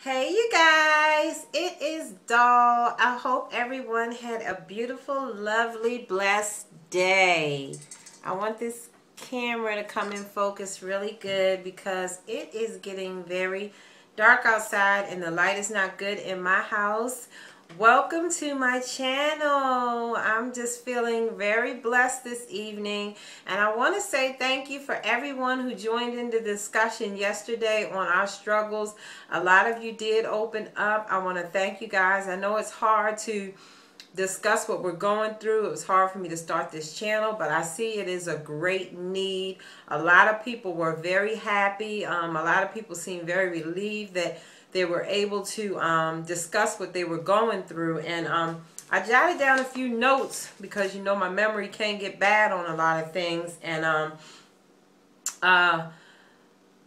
Hey you guys, it is Doll. I hope everyone had a beautiful, lovely, blessed day. I want this camera to come in focus really good because it is getting very dark outside and the light is not good in my house. Welcome to my channel. I'm just feeling very blessed this evening, and I want to say thank you for everyone who joined in the discussion yesterday on our struggles. A lot of you did open up. I want to thank you guys. I know it's hard to discuss what we're going through. It was hard for me to start this channel, but I see it is a great need. A lot of people were very happy. A lot of people seemed very relieved that they were able to discuss what they were going through. And I jotted down a few notes because, you know, my memory can get bad on a lot of things. And a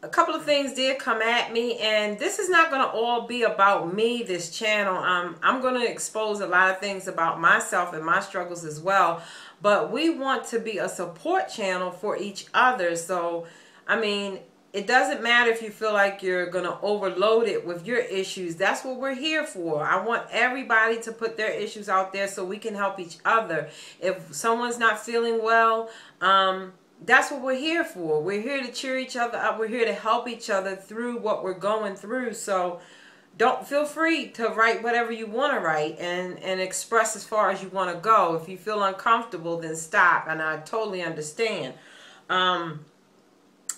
couple of things did come at me, and this is not going to all be about me, this channel. I'm going to expose a lot of things about myself and my struggles as well, but we want to be a support channel for each other. So, I mean, it doesn't matter if you feel like you're going to overload it with your issues. That's what we're here for. I want everybody to put their issues out there so we can help each other. If someone's not feeling well, that's what we're here for. We're here to cheer each other up. We're here to help each other through what we're going through. So don't feel free to write whatever you want to write and express as far as you want to go. If you feel uncomfortable, then stop. And I totally understand.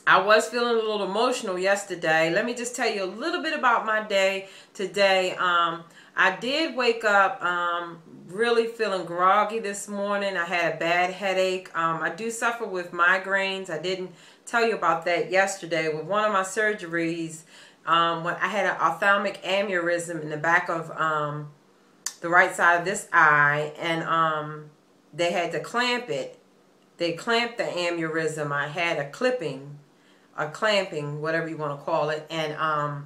I was feeling a little emotional yesterday. Let me just tell you a little bit about my day today. I did wake up really feeling groggy this morning. I had a bad headache. I do suffer with migraines. I didn't tell you about that yesterday. With one of my surgeries, when I had an ophthalmic aneurysm in the back of the right side of this eye, and they had to clamp it. They clamped the aneurysm. I had a clamping, whatever you want to call it, and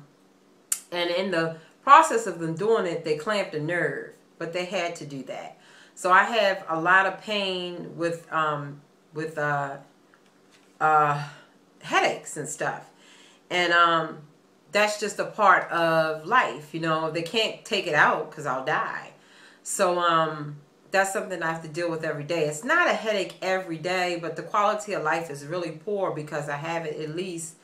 in the process of them doing it, they clamped a nerve, but they had to do that. So I have a lot of pain with headaches and stuff, and that's just a part of life. You know, they can't take it out because I'll die. So that's something I have to deal with every day. It's not a headache every day, but the quality of life is really poor because I have it at least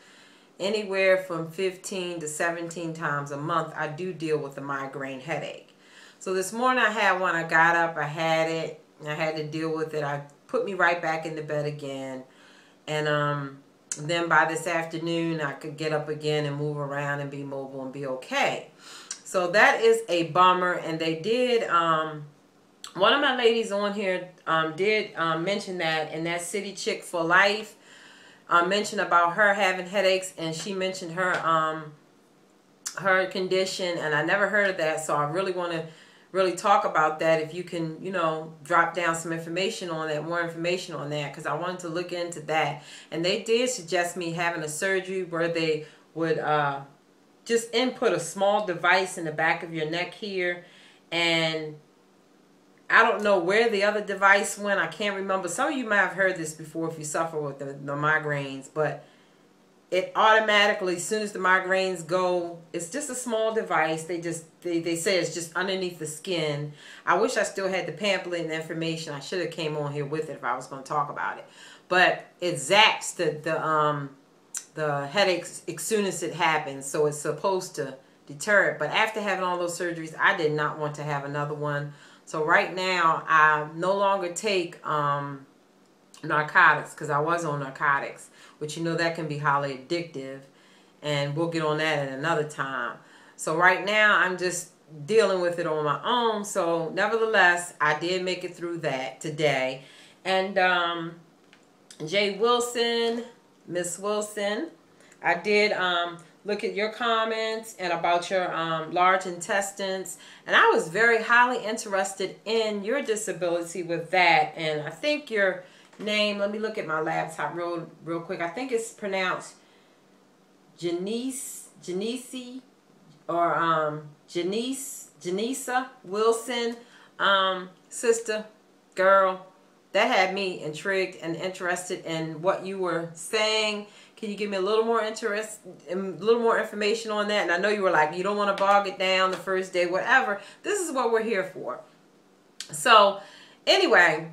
anywhere from 15 to 17 times a month. I do deal with a migraine headache. So this morning I had one. I got up, I had it, I had to deal with it. I put me right back into bed again. And then by this afternoon I could get up again and move around and be mobile and be okay. So that is a bummer. And they did one of my ladies on here did mention that, and that City Chick for Life mentioned about her having headaches, and she mentioned her her condition, and I never heard of that, so I really want to really talk about that. If you can, you know, drop down some information on that, more information on that, because I wanted to look into that. And they did suggest me having a surgery where they would just input a small device in the back of your neck here, and I don't know where the other device went. I can't remember. Some of you might have heard this before if you suffer with the migraines, but it automatically, as soon as the migraines go, it's just a small device. They say it's just underneath the skin. I wish I still had the pamphlet and the information. I should have came on here with it if I was going to talk about it. But it zaps the headaches as soon as it happens, so it's supposed to deter it. But after having all those surgeries, I did not want to have another one. So right now, I no longer take narcotics because I was on narcotics, which, you know, that can be highly addictive, and we'll get on that at another time. So right now, I'm just dealing with it on my own. So nevertheless, I did make it through that today. And Jay Wilson, Miss Wilson, I did look at your comments and about your large intestines, and I was very highly interested in your disability with that. And I think your name, let me look at my laptop real quick. I think it's pronounced Janice or Janisa Wilson. Sister, girl, that had me intrigued and interested in what you were saying. Can you give me a little more interest, a little more information on that? And I know you were like, you don't want to bog it down the first day, whatever. This is what we're here for. So anyway,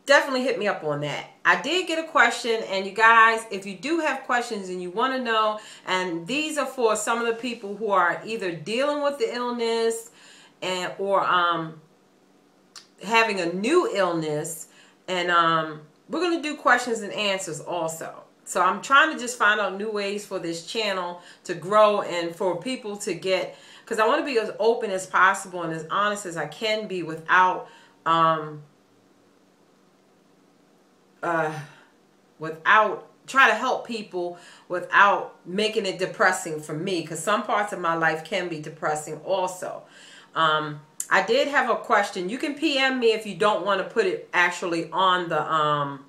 definitely hit me up on that. I did get a question, and you guys, if you do have questions and you want to know, and these are for some of the people who are either dealing with the illness and or having a new illness, and we're going to do questions and answers also. So I'm trying to just find out new ways for this channel to grow and for people to get, because I want to be as open as possible and as honest as I can be without try to help people without making it depressing for me, because some parts of my life can be depressing also. I did have a question. You can PM me if you don't want to put it actually on the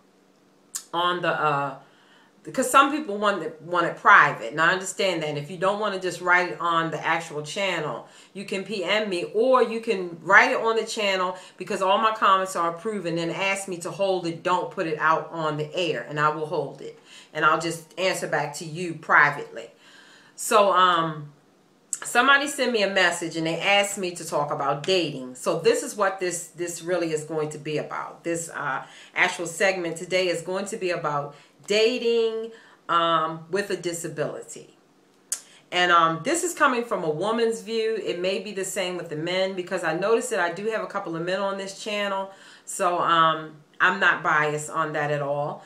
because some people want it private, and I understand that. And if you don't want to just write it on the actual channel, you can PM me, or you can write it on the channel, because all my comments are approved, and then ask me to hold it. Don't put it out on the air, and I will hold it, and I'll just answer back to you privately. So somebody sent me a message, and they asked me to talk about dating. So this is what this really is going to be about. This actual segment today is going to be about dating with a disability. And this is coming from a woman's view. It may be the same with the men, because I noticed that I do have a couple of men on this channel. So I'm not biased on that at all.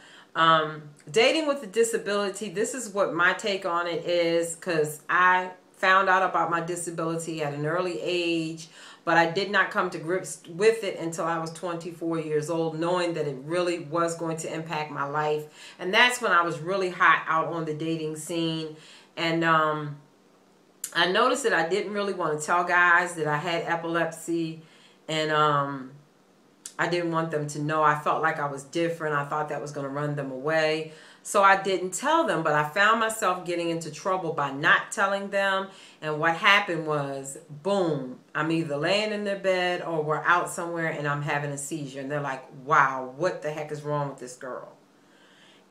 Dating with a disability, this is what my take on it is, because I found out about my disability at an early age, but I did not come to grips with it until I was 24 years old, knowing that it really was going to impact my life. And that's when I was really hot out on the dating scene. And I noticed that I didn't really want to tell guys that I had epilepsy, and I didn't want them to know. I felt like I was different. I thought that was going to run them away. So I didn't tell them, but I found myself getting into trouble by not telling them. And what happened was, boom, I'm either laying in their bed or we're out somewhere and I'm having a seizure. And they're like, wow, what the heck is wrong with this girl?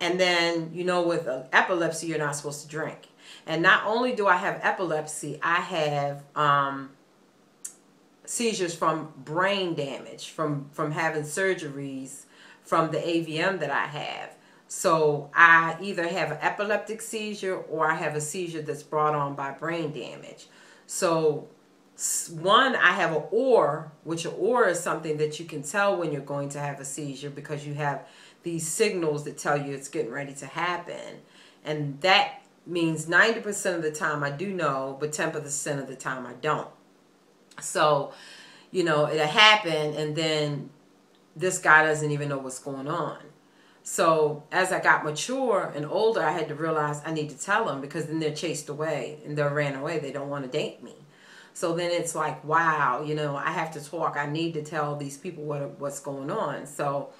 And then, you know, with epilepsy, you're not supposed to drink. And not only do I have epilepsy, I have seizures from brain damage, from having surgeries from the AVM that I have. So I either have an epileptic seizure or I have a seizure that's brought on by brain damage. So one, I have an OR, which an OR is something that you can tell when you're going to have a seizure, because you have these signals that tell you it's getting ready to happen. And that means 90% of the time I do know, but 10% of the time I don't. So, you know, it'll happen, and then this guy doesn't even know what's going on. So as I got mature and older, I had to realize I need to tell them, because then they're chased away and they're ran away. They don't want to date me. So then it's like, wow, you know, I have to talk. I need to tell these people what's going on. So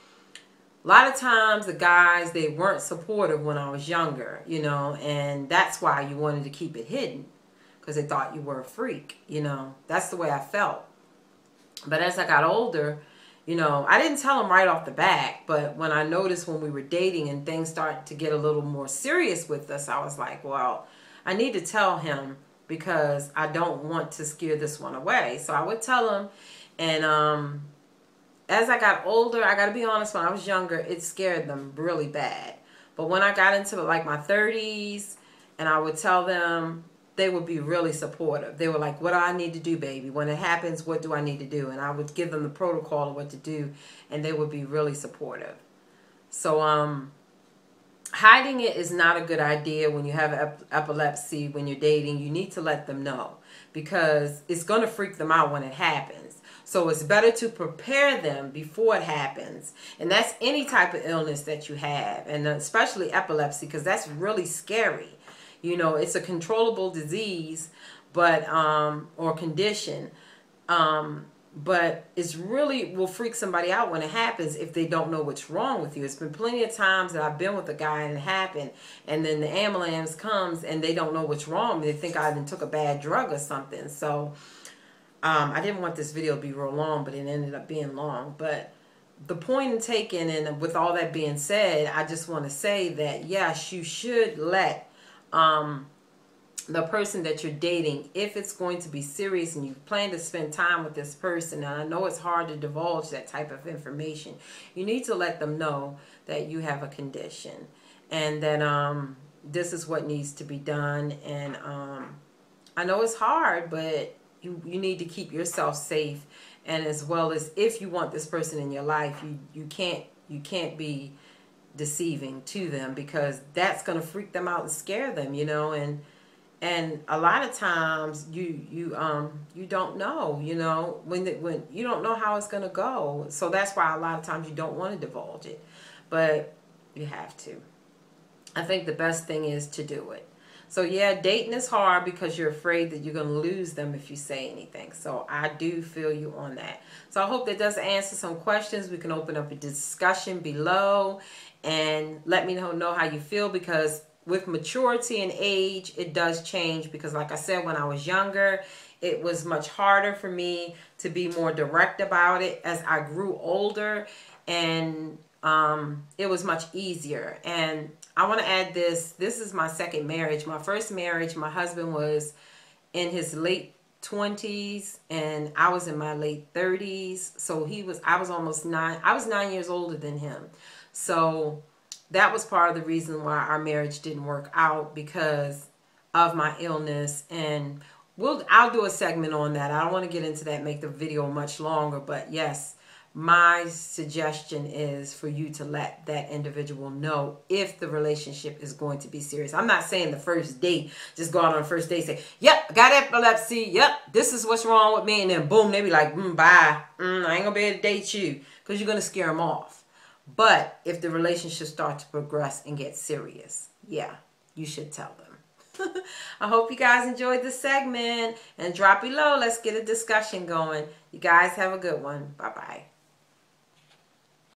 a lot of times the guys, they weren't supportive when I was younger, you know, and that's why you wanted to keep it hidden, because they thought you were a freak, you know. That's the way I felt. But as I got older, you know, I didn't tell him right off the bat, but when I noticed when we were dating and things started to get a little more serious with us, I was like, well, I need to tell him, because I don't want to scare this one away. So I would tell him, and as I got older, I got to be honest, when I was younger, it scared them really bad. But when I got into like my 30s and I would tell them, they would be really supportive. They were like, what do I need to do, baby? When it happens, what do I need to do? And I would give them the protocol of what to do, and they would be really supportive. So hiding it is not a good idea when you have epilepsy, when you're dating. You need to let them know, because it's going to freak them out when it happens. So it's better to prepare them before it happens. And that's any type of illness that you have, and especially epilepsy, because that's really scary. You know, it's a controllable disease, but or condition, but it's really will freak somebody out when it happens if they don't know what's wrong with you. It's been plenty of times that I've been with a guy and it happened, and then the ambulance comes and they don't know what's wrong. They think I even took a bad drug or something. So I didn't want this video to be real long, but it ended up being long. But the point in taking, and with all that being said, I just want to say that yes, you should let the person that you're dating, if it's going to be serious and you plan to spend time with this person, and I know it's hard to divulge that type of information, you need to let them know that you have a condition and that this is what needs to be done. And I know it's hard, but you need to keep yourself safe, and as well as, if you want this person in your life, you can't be deceiving to them, because that's going to freak them out and scare them, you know. And a lot of times you don't know, you know, when you don't know how it's going to go. So that's why a lot of times you don't want to divulge it, but you have to. I think the best thing is to do it. So yeah, dating is hard because you're afraid that you're going to lose them if you say anything. So I do feel you on that. So I hope that does answer some questions. We can open up a discussion below and let me know how you feel, because with maturity and age, it does change. Because like I said, when I was younger, it was much harder for me to be more direct about it. As I grew older, and it was much easier. And I want to add this. This is my second marriage. My first marriage, my husband was in his late 20s and I was in my late 30s. So I was almost 9 years older than him. So that was part of the reason why our marriage didn't work out, because of my illness. And I'll do a segment on that. I don't want to get into that, make the video much longer, but yes, my suggestion is for you to let that individual know if the relationship is going to be serious. I'm not saying the first date, just go out on the first date, say, yep, I got epilepsy, yep, this is what's wrong with me, and then boom, they be like, bye, I ain't gonna be able to date you, because you're gonna scare them off. But if the relationship starts to progress and get serious, yeah, you should tell them. I hope you guys enjoyed this segment, and drop below. Let's get a discussion going. You guys have a good one. Bye-bye.